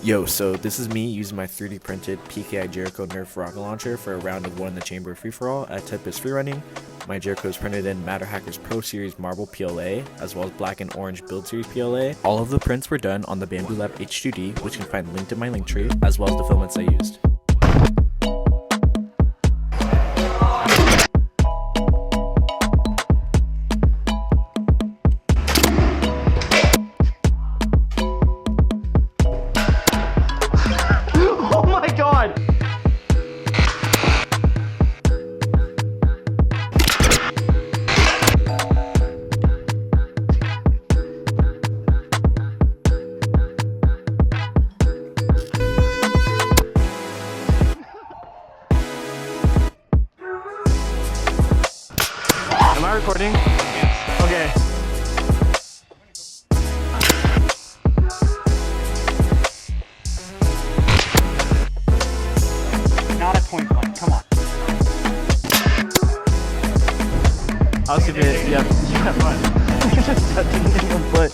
Yo, so this is me using my 3D printed PKI Jericho Nerf rocket launcher for a round of 1 in the chamber free-for-all at Tempest Freerunning. My Jericho is printed in MATTERHACKERS Pro Series Marble PLA, as well as Black and Orange Build Series PLA. All of the prints were done on the BAMBUlab H2D, which you can find linked in my link tree, as well as the filaments I used. Oh my god! Am I recording? Yes. Okay. Not at point blank, come on. I'll see it, yeah. Yeah, fine. Just touching it in one foot.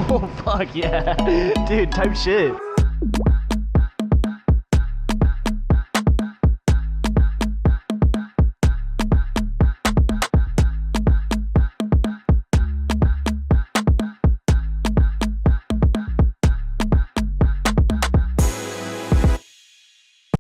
Oh fuck yeah. Dude, type shit.